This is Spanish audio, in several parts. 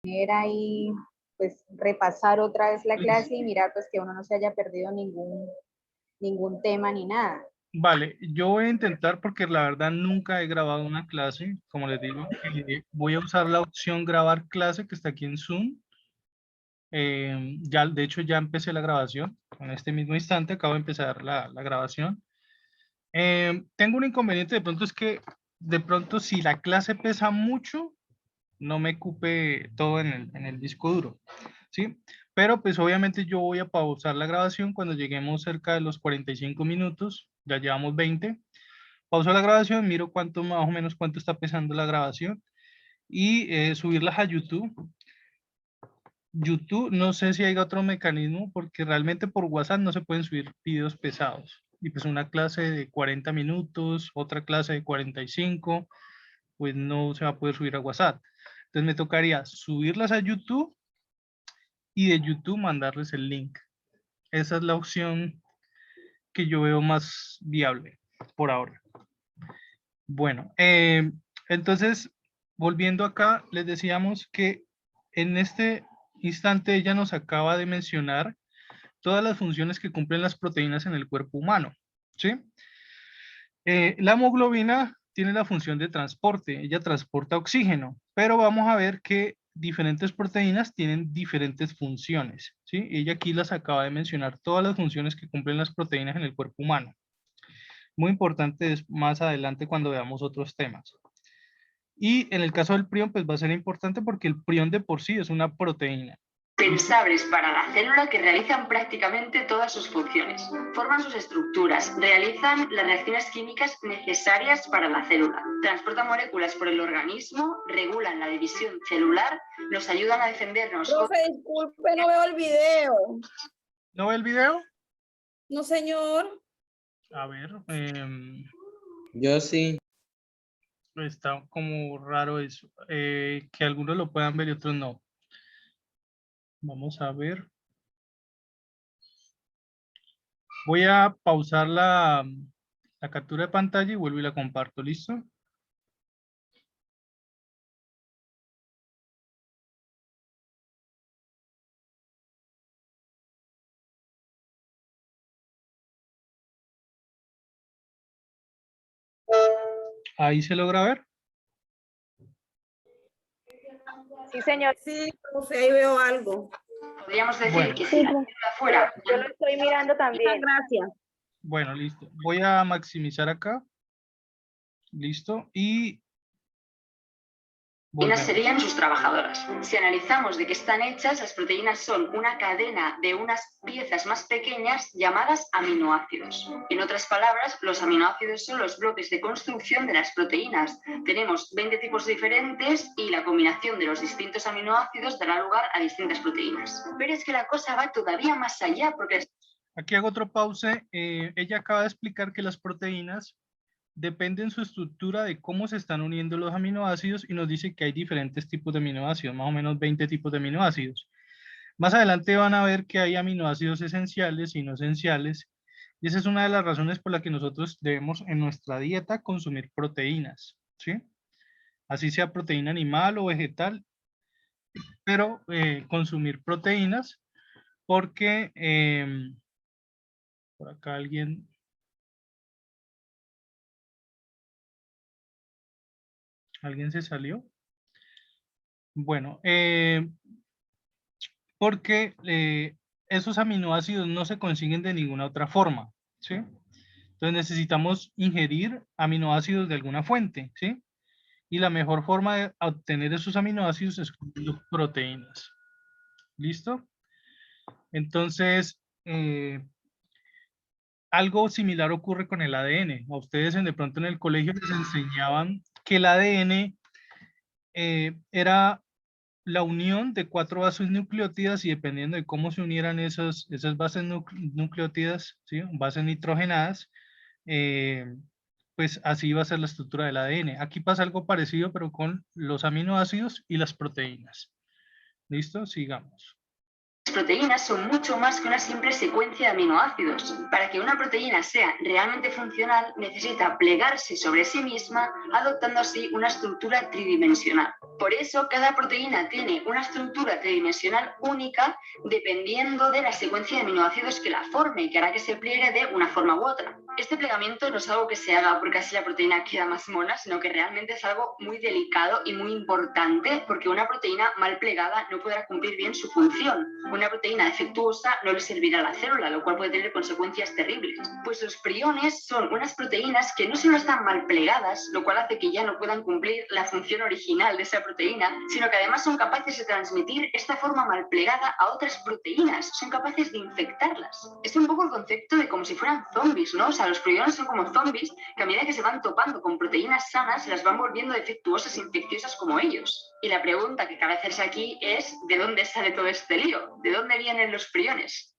Era ahí, pues, repasar otra vez la clase y mirar, pues, que uno no se haya perdido ningún tema ni nada. Vale, yo voy a intentar porque la verdad nunca he grabado una clase, como les digo, voy a usar la opción grabar clase que está aquí en Zoom. Ya, de hecho ya empecé la grabación, en este mismo instante acabo de empezar la grabación. Tengo un inconveniente de pronto, es que de pronto si la clase pesa mucho, no me cupe todo en el disco duro, ¿sí? Pero pues obviamente yo voy a pausar la grabación cuando lleguemos cerca de los 45 minutos, ya llevamos 20. Pauso la grabación, miro cuánto más o menos cuánto está pesando la grabación y subirlas a YouTube. YouTube, no sé si hay otro mecanismo porque realmente por WhatsApp no se pueden subir videos pesados. Y pues una clase de 40 minutos, otra clase de 45, pues no se va a poder subir a WhatsApp. Entonces me tocaría subirlas a YouTube y de YouTube mandarles el link. Esa es la opción que yo veo más viable por ahora. Bueno, entonces, volviendo acá, les decíamos que en este instante ella nos acaba de mencionar todas las funciones que cumplen las proteínas en el cuerpo humano, ¿sí? La hemoglobina tiene la función de transporte, ella transporta oxígeno, pero vamos a ver que diferentes proteínas tienen diferentes funciones, ¿sí? Ella aquí las acaba de mencionar, todas las funciones que cumplen las proteínas en el cuerpo humano. Muy importante es más adelante cuando veamos otros temas. Y en el caso del prión, pues va a ser importante porque el prión de por sí es una proteína. Indispensables para la célula que realizan prácticamente todas sus funciones. Forman sus estructuras, realizan las reacciones químicas necesarias para la célula, transportan moléculas por el organismo, regulan la división celular, nos ayudan a defendernos. Profe, disculpe, no veo el video. ¿No ve el video? No, señor. A ver, Yo sí. está como raro eso, que algunos lo puedan ver y otros no. Vamos a ver. Voy a pausar la captura de pantalla y vuelvo y la comparto, ¿listo? Ahí se logra ver. Sí, señor. Sí, profe, ahí veo algo. Podríamos decir Bueno. que si la célula fuera... Yo lo estoy mirando también. Gracias. Bueno, listo. Voy a maximizar acá. Listo. Y proteínas volvemos. serían sus trabajadoras. Si analizamos de qué están hechas, las proteínas son una cadena de unas piezas más pequeñas llamadas aminoácidos. En otras palabras, los aminoácidos son los bloques de construcción de las proteínas. Tenemos 20 tipos diferentes y la combinación de los distintos aminoácidos dará lugar a distintas proteínas. Pero es que la cosa va todavía más allá porque... Aquí hago otro pause. Ella acaba de explicar que las proteínas dependen su estructura de cómo se están uniendo los aminoácidos y nos dice que hay diferentes tipos de aminoácidos, más o menos 20 tipos de aminoácidos. Más adelante van a ver que hay aminoácidos esenciales y no esenciales, y esa es una de las razones por la que nosotros debemos en nuestra dieta consumir proteínas, ¿sí? Así sea proteína animal o vegetal, pero consumir proteínas porque por acá alguien se salió. Bueno, porque esos aminoácidos no se consiguen de ninguna otra forma, ¿sí? Entonces necesitamos ingerir aminoácidos de alguna fuente, ¿sí? Y la mejor forma de obtener esos aminoácidos es comiendo proteínas. ¿Listo? Entonces, algo similar ocurre con el ADN. A ustedes de pronto en el colegio les enseñaban que el ADN era la unión de 4 bases nucleótidas y dependiendo de cómo se unieran esas bases nucleótidas, ¿sí? Bases nitrogenadas, pues así va a ser la estructura del ADN. Aquí pasa algo parecido, pero con los aminoácidos y las proteínas. ¿Listo? Sigamos. proteínas son mucho más que una simple secuencia de aminoácidos. Para que una proteína sea realmente funcional, necesita plegarse sobre sí misma, adoptando así una estructura tridimensional. Por eso, cada proteína tiene una estructura tridimensional única dependiendo de la secuencia de aminoácidos que la forme y que hará que se pliegue de una forma u otra. Este plegamiento no es algo que se haga porque así la proteína queda más mona, sino que realmente es algo muy delicado y muy importante porque una proteína mal plegada no podrá cumplir bien su función. Una proteína defectuosa no le servirá a la célula, lo cual puede tener consecuencias terribles. Pues los priones son unas proteínas que no solo están mal plegadas, lo cual hace que ya no puedan cumplir la función original de esa proteína, sino que además son capaces de transmitir esta forma mal plegada a otras proteínas, son capaces de infectarlas. Es un poco el concepto de como si fueran zombies, ¿no? O sea, los priones son como zombies que a medida que se van topando con proteínas sanas, las van volviendo defectuosas e infecciosas como ellos. Y la pregunta que cabe hacerse aquí es ¿de dónde sale todo este lío? ¿De dónde vienen los priones?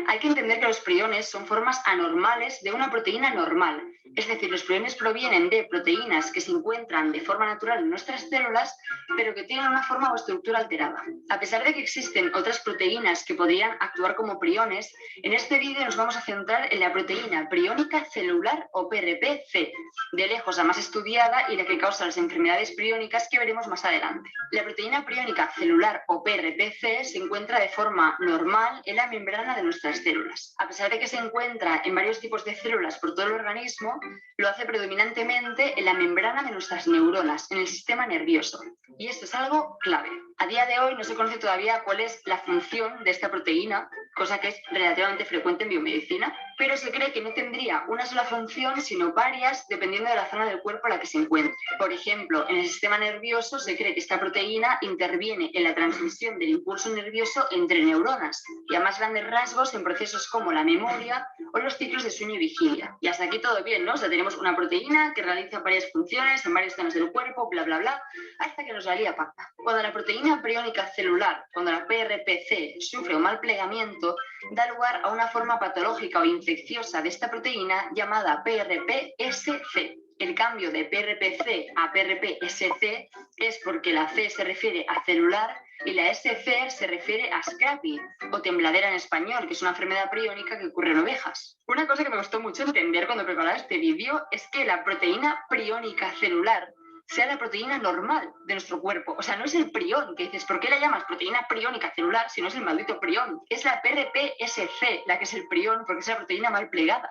Hay que entender que los priones son formas anormales de una proteína normal. Es decir, los priones provienen de proteínas que se encuentran de forma natural en nuestras células, pero que tienen una forma o estructura alterada. A pesar de que existen otras proteínas que podrían actuar como priones, en este vídeo nos vamos a centrar en la proteína priónica celular o PRP-C, de lejos la más estudiada y la que causa las enfermedades priónicas que veremos más adelante. La proteína priónica celular o PRP-C se encuentra de forma normal en la membrana de nuestras células. A pesar de que se encuentra en varios tipos de células por todo el organismo, lo hace predominantemente en la membrana de nuestras neuronas, en el sistema nervioso. Y esto es algo clave. A día de hoy no se conoce todavía cuál es la función de esta proteína, cosa que es relativamente frecuente en biomedicina, pero se cree que no tendría una sola función, sino varias, dependiendo de la zona del cuerpo en la que se encuentre. Por ejemplo, en el sistema nervioso se cree que esta proteína interviene en la transmisión del impulso nervioso entre neuronas, y a más grandes rasgos en procesos como la memoria o los ciclos de sueño y vigilia. Y hasta aquí todo bien, ¿no? O sea, tenemos una proteína que realiza varias funciones en varias zonas del cuerpo, bla, bla, bla, hasta que nos la lía parda. Cuando la proteína priónica celular, cuando la PRP-C sufre un mal plegamiento, da lugar a una forma patológica o infecciosa de esta proteína llamada PRP-SC. El cambio de PRP-C a PRP-SC es porque la C se refiere a celular y la SC se refiere a scrapie, o tembladera en español, que es una enfermedad priónica que ocurre en ovejas. Una cosa que me costó mucho entender cuando preparaba este vídeo es que la proteína priónica celular sea la proteína normal de nuestro cuerpo. O sea, no es el prión, que dices, ¿por qué la llamas proteína priónica celular si no es el maldito prión? Es la PRP-SC la que es el prión, porque es la proteína mal plegada.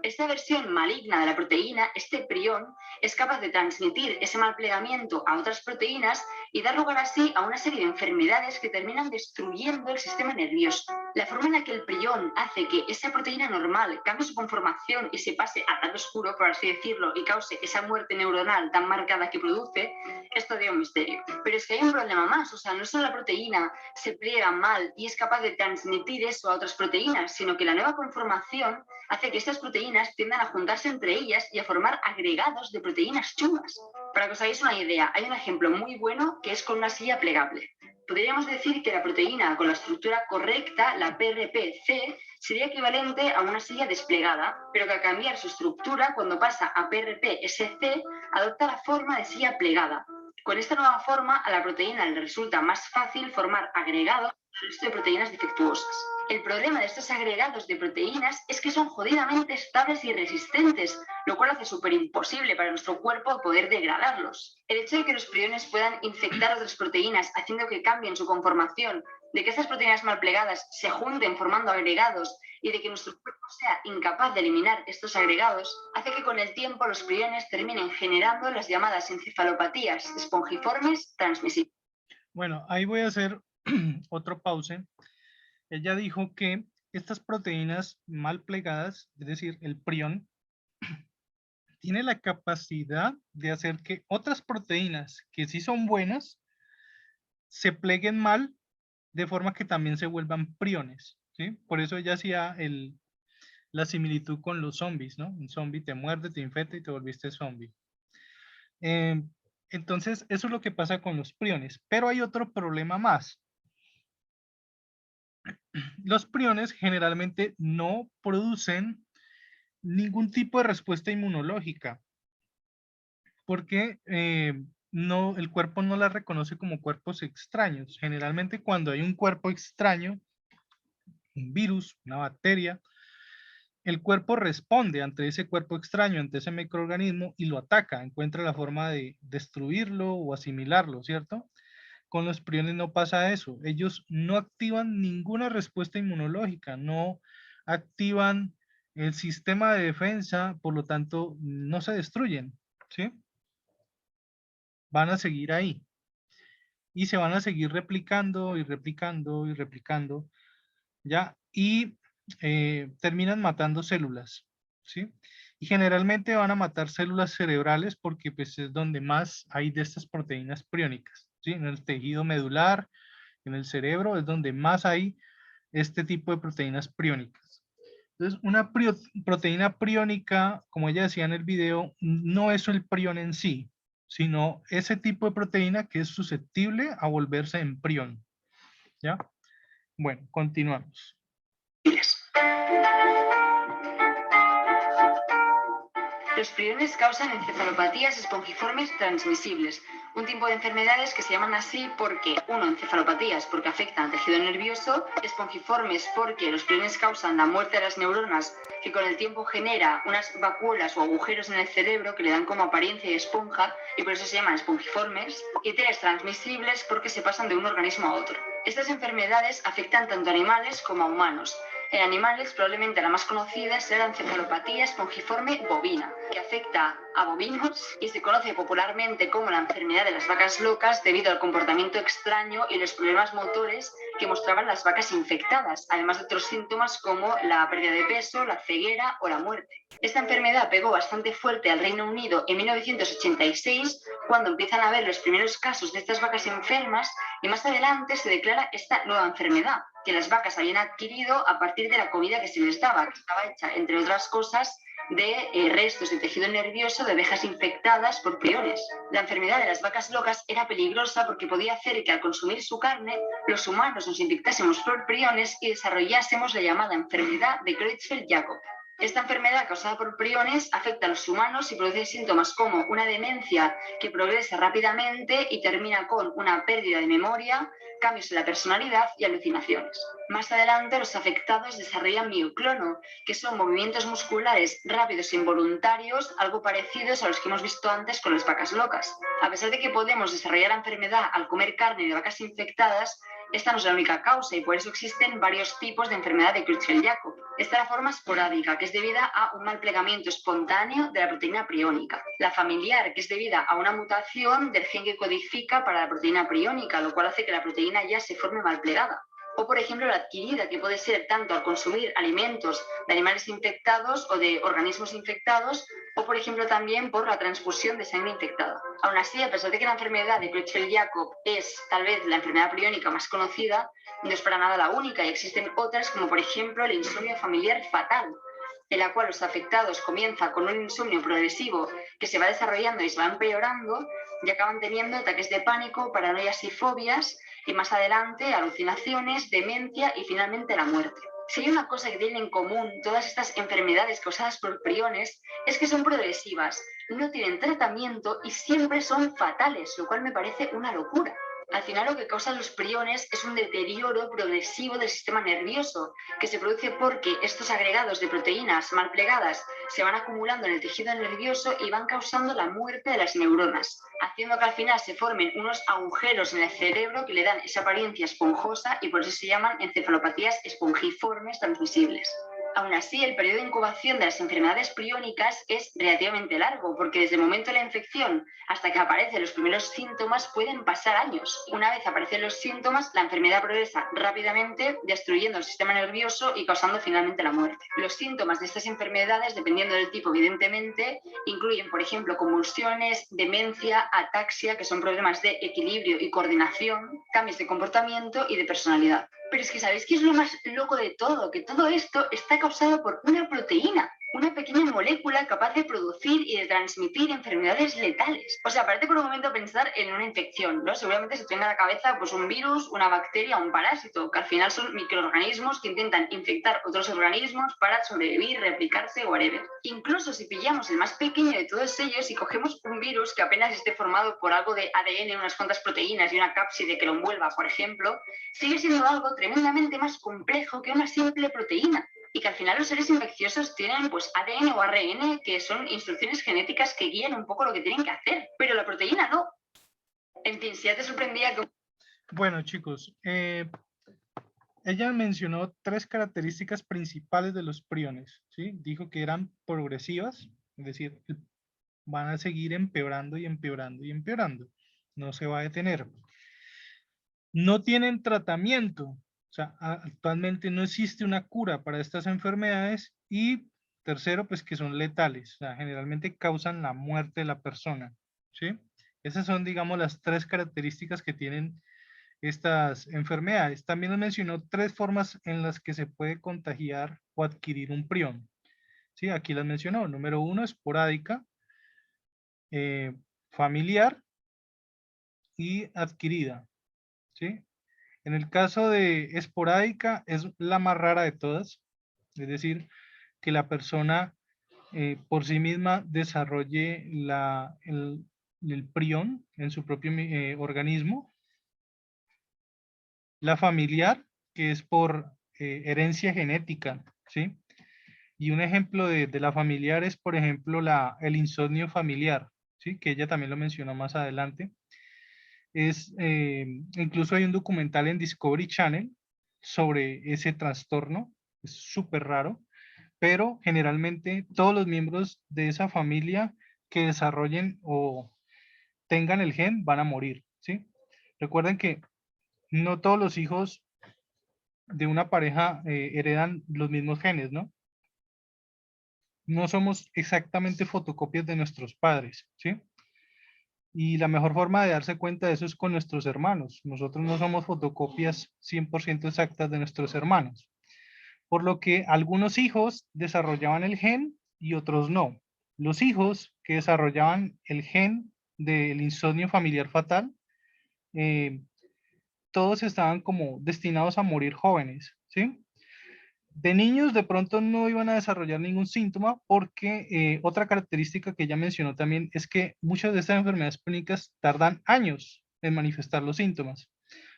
Esta versión maligna de la proteína, este prión, es capaz de transmitir ese mal plegamiento a otras proteínas y dar lugar así a una serie de enfermedades que terminan destruyendo el sistema nervioso. La forma en la que el prión hace que esa proteína normal cambie su conformación y se pase a tal oscuro, por así decirlo, y cause esa muerte neuronal tan marcada que produce, es todavía un misterio. Pero es que hay un problema más, o sea, no solo la proteína se pliega mal y es capaz de transmitir eso a otras proteínas, sino que la nueva conformación hace que estas proteínas tiendan a juntarse entre ellas y a formar agregados de proteínas chungas. Para que os hagáis una idea, hay un ejemplo muy bueno que es con una silla plegable. Podríamos decir que la proteína con la estructura correcta, la PRP-C, sería equivalente a una silla desplegada, pero que al cambiar su estructura, cuando pasa a PRP-SC, adopta la forma de silla plegada. Con esta nueva forma, a la proteína le resulta más fácil formar agregados de proteínas defectuosas. El problema de estos agregados de proteínas es que son jodidamente estables y resistentes, lo cual hace súper imposible para nuestro cuerpo poder degradarlos. El hecho de que los priones puedan infectar otras proteínas haciendo que cambien su conformación, de que estas proteínas mal plegadas se junten formando agregados y de que nuestro cuerpo sea incapaz de eliminar estos agregados, hace que con el tiempo los priones terminen generando las llamadas encefalopatías espongiformes transmisibles. Bueno, ahí voy a hacer otro pause. Ella dijo que estas proteínas mal plegadas, es decir, el prión, tiene la capacidad de hacer que otras proteínas que sí son buenas se pleguen mal de forma que también se vuelvan priones, ¿sí? Por eso ella hacía la similitud con los zombies, ¿no? Un zombie te muerde, te infecta y te volviste zombie. Entonces, eso es lo que pasa con los priones. Pero hay otro problema más. Los priones generalmente no producen ningún tipo de respuesta inmunológica, porque no, el cuerpo no las reconoce como cuerpos extraños. Generalmente cuando hay un cuerpo extraño, un virus, una bacteria, el cuerpo responde ante ese cuerpo extraño, ante ese microorganismo y lo ataca, encuentra la forma de destruirlo o asimilarlo, ¿cierto? Con los priones no pasa eso. Ellos no activan ninguna respuesta inmunológica, no activan el sistema de defensa, por lo tanto, no se destruyen, ¿sí? Van a seguir ahí. Y se van a seguir replicando y replicando y replicando, ¿ya? Y terminan matando células, ¿sí? Y generalmente van a matar células cerebrales porque pues es donde más hay de estas proteínas priónicas, ¿sí? En el tejido medular, en el cerebro, es donde más hay este tipo de proteínas priónicas. Entonces, una proteína priónica, como ella decía en el video, no es el prión en sí, sino ese tipo de proteína que es susceptible a volverse en prión, ¿ya? Bueno, continuamos. Los priones causan encefalopatías espongiformes transmisibles, un tipo de enfermedades que se llaman así porque, uno, encefalopatías porque afectan al tejido nervioso, espongiformes porque los priones causan la muerte de las neuronas, que con el tiempo genera unas vacuolas o agujeros en el cerebro que le dan como apariencia de esponja y por eso se llaman espongiformes, y teletransmisibles porque se pasan de un organismo a otro. Estas enfermedades afectan tanto a animales como a humanos. En animales, probablemente la más conocida será la encefalopatía espongiforme bovina, que afecta a bovinos y se conoce popularmente como la enfermedad de las vacas locas debido al comportamiento extraño y los problemas motores que mostraban las vacas infectadas, además de otros síntomas como la pérdida de peso, la ceguera o la muerte. Esta enfermedad pegó bastante fuerte al Reino Unido en 1986, cuando empiezan a haber los primeros casos de estas vacas enfermas, y más adelante se declara esta nueva enfermedad que las vacas habían adquirido a partir de la comida que se les daba, que estaba hecha, entre otras cosas, de restos de tejido nervioso de ovejas infectadas por priones. La enfermedad de las vacas locas era peligrosa porque podía hacer que al consumir su carne los humanos nos infectásemos por priones y desarrollásemos la llamada enfermedad de Creutzfeldt-Jakob. Esta enfermedad causada por priones afecta a los humanos y produce síntomas como una demencia que progresa rápidamente y termina con una pérdida de memoria, cambios en la personalidad y alucinaciones. Más adelante, los afectados desarrollan mioclono, que son movimientos musculares rápidos e involuntarios, algo parecidos a los que hemos visto antes con las vacas locas. A pesar de que podemos desarrollar la enfermedad al comer carne de vacas infectadas, esta no es la única causa y por eso existen varios tipos de enfermedad de Creutzfeldt-Jakob. Esta es la forma esporádica, que es debida a un mal plegamiento espontáneo de la proteína priónica. La familiar, que es debida a una mutación del gen que codifica para la proteína priónica, lo cual hace que la proteína ya se forme mal plegada. O, por ejemplo, la adquirida, que puede ser tanto al consumir alimentos de animales infectados o de organismos infectados, o, por ejemplo, también por la transfusión de sangre infectada. Aún así, a pesar de que la enfermedad de Creutzfeldt-Jakob es tal vez la enfermedad priónica más conocida, no es para nada la única y existen otras como, por ejemplo, el insomnio familiar fatal, en la cual los afectados comienzan con un insomnio progresivo que se va desarrollando y se va empeorando y acaban teniendo ataques de pánico, paranoias y fobias, y más adelante alucinaciones, demencia y finalmente la muerte. Si hay una cosa que tienen en común todas estas enfermedades causadas por priones es que son progresivas, no tienen tratamiento y siempre son fatales, lo cual me parece una locura. Al final lo que causan los priones es un deterioro progresivo del sistema nervioso, que se produce porque estos agregados de proteínas mal plegadas se van acumulando en el tejido nervioso y van causando la muerte de las neuronas, haciendo que al final se formen unos agujeros en el cerebro que le dan esa apariencia esponjosa y por eso se llaman encefalopatías espongiformes transmisibles. Aún así, el periodo de incubación de las enfermedades priónicas es relativamente largo, porque desde el momento de la infección hasta que aparecen los primeros síntomas pueden pasar años. Una vez aparecen los síntomas, la enfermedad progresa rápidamente, destruyendo el sistema nervioso y causando finalmente la muerte. Los síntomas de estas enfermedades, dependiendo del tipo, evidentemente, incluyen, por ejemplo, convulsiones, demencia, ataxia, que son problemas de equilibrio y coordinación, cambios de comportamiento y de personalidad. Pero es que ¿sabéis qué es lo más loco de todo? Que todo esto está causado por una proteína una pequeña molécula capaz de producir y de transmitir enfermedades letales. O sea, parece por un momento pensar en una infección, ¿no? Seguramente se tenga a la cabeza pues un virus, una bacteria, un parásito, que al final son microorganismos que intentan infectar otros organismos para sobrevivir, replicarse, whatever. Incluso si pillamos el más pequeño de todos ellos y cogemos un virus que apenas esté formado por algo de ADN, unas cuantas proteínas y una cápside que lo envuelva, por ejemplo, sigue siendo algo tremendamente más complejo que una simple proteína. Y que al final los seres infecciosos tienen pues ADN o ARN, que son instrucciones genéticas que guían un poco lo que tienen que hacer, pero la proteína no. En fin, si ya te sorprendía que... Bueno, chicos, ella mencionó 3 características principales de los priones, ¿sí? Dijo que eran progresivas, es decir, van a seguir empeorando y empeorando y empeorando. No se va a detener. No tienen tratamiento. O sea, actualmente no existe una cura para estas enfermedades. Y tercero, pues que son letales. O sea, generalmente causan la muerte de la persona, ¿sí? Esas son, digamos, las 3 características que tienen estas enfermedades. También nos mencionó 3 formas en las que se puede contagiar o adquirir un prión. ¿Sí? Aquí las mencionó. Número 1, esporádica, familiar y adquirida. ¿Sí? En el caso de esporádica es la más rara de todas. Es decir, que la persona por sí misma desarrolle el prión en su propio organismo. La familiar, que es por herencia genética, ¿sí? Y un ejemplo de la familiar es, por ejemplo, el insomnio familiar, ¿sí? Que ella también lo mencionó más adelante. Incluso hay un documental en Discovery Channel sobre ese trastorno. Es súper raro, pero generalmente todos los miembros de esa familia que desarrollen o tengan el gen van a morir, ¿sí? Recuerden que no todos los hijos de una pareja heredan los mismos genes, ¿no? No somos exactamente fotocopias de nuestros padres, ¿sí? Y la mejor forma de darse cuenta de eso es con nuestros hermanos. Nosotros no somos fotocopias 100% exactas de nuestros hermanos. Por lo que algunos hijos desarrollaban el gen y otros no. Los hijos que desarrollaban el gen del insomnio familiar fatal, todos estaban como destinados a morir jóvenes, ¿sí? De niños de pronto no iban a desarrollar ningún síntoma porque otra característica que ella mencionó también es que muchas de estas enfermedades crónicas tardan años en manifestar los síntomas.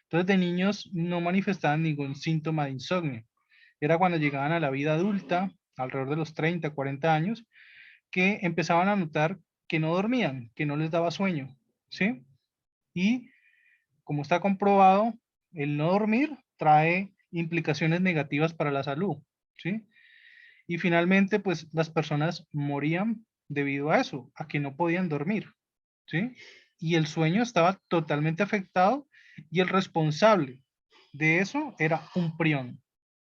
Entonces de niños no manifestaban ningún síntoma de insomnio. Era cuando llegaban a la vida adulta, alrededor de los 30, 40 años, que empezaban a notar que no dormían, que no les daba sueño, ¿sí? Y como está comprobado, el no dormir trae implicaciones negativas para la salud, ¿sí? Y finalmente, pues las personas morían debido a eso, a que no podían dormir, ¿sí? Y el sueño estaba totalmente afectado y el responsable de eso era un prión,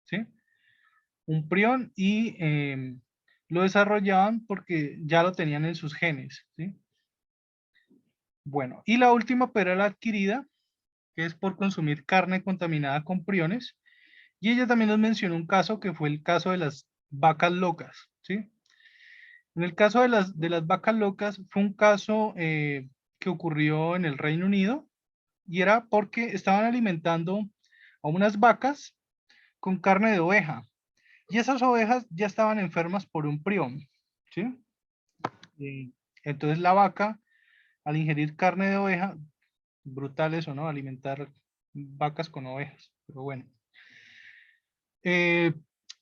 ¿sí? Un prión y lo desarrollaban porque ya lo tenían en sus genes, ¿sí? Bueno, y la última pero la adquirida, que es por consumir carne contaminada con priones. Y ella también nos mencionó un caso que fue el caso de las vacas locas, ¿sí? En el caso de las vacas locas fue un caso que ocurrió en el Reino Unido y era porque estaban alimentando a unas vacas con carne de oveja y esas ovejas ya estaban enfermas por un prión, ¿sí? Entonces la vaca, al ingerir carne de oveja, brutal eso, ¿no? Alimentar vacas con ovejas, pero bueno.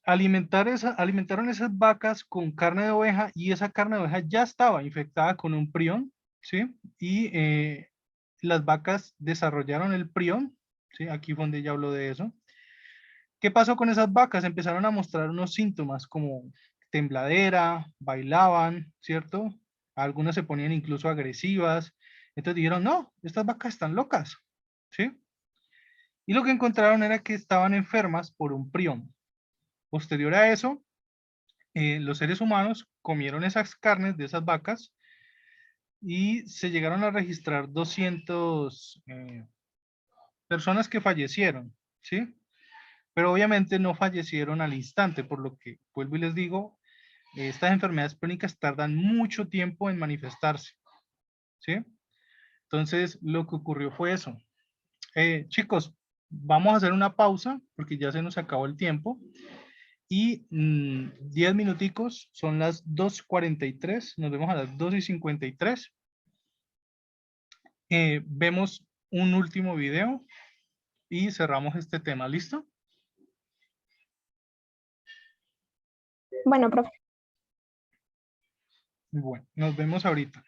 Alimentaron esas vacas con carne de oveja y esa carne de oveja ya estaba infectada con un prión, ¿sí? Y las vacas desarrollaron el prión, ¿sí? Aquí fue donde ya habló de eso. ¿Qué pasó con esas vacas? Empezaron a mostrar unos síntomas como tembladera, bailaban, ¿cierto? Algunas se ponían incluso agresivas. Entonces dijeron, no, estas vacas están locas, ¿sí? Y lo que encontraron era que estaban enfermas por un prión. Posterior a eso, los seres humanos comieron esas carnes de esas vacas y se llegaron a registrar 200 personas que fallecieron, ¿sí? Pero obviamente no fallecieron al instante, por lo que vuelvo y les digo, estas enfermedades crónicas tardan mucho tiempo en manifestarse, ¿sí? Entonces, lo que ocurrió fue eso. Chicos, vamos a hacer una pausa porque ya se nos acabó el tiempo. Y 10 minuticos, son las 2:43. Nos vemos a las 2:53. Vemos un último video y cerramos este tema. ¿Listo? Bueno, profe. Bueno, nos vemos ahorita.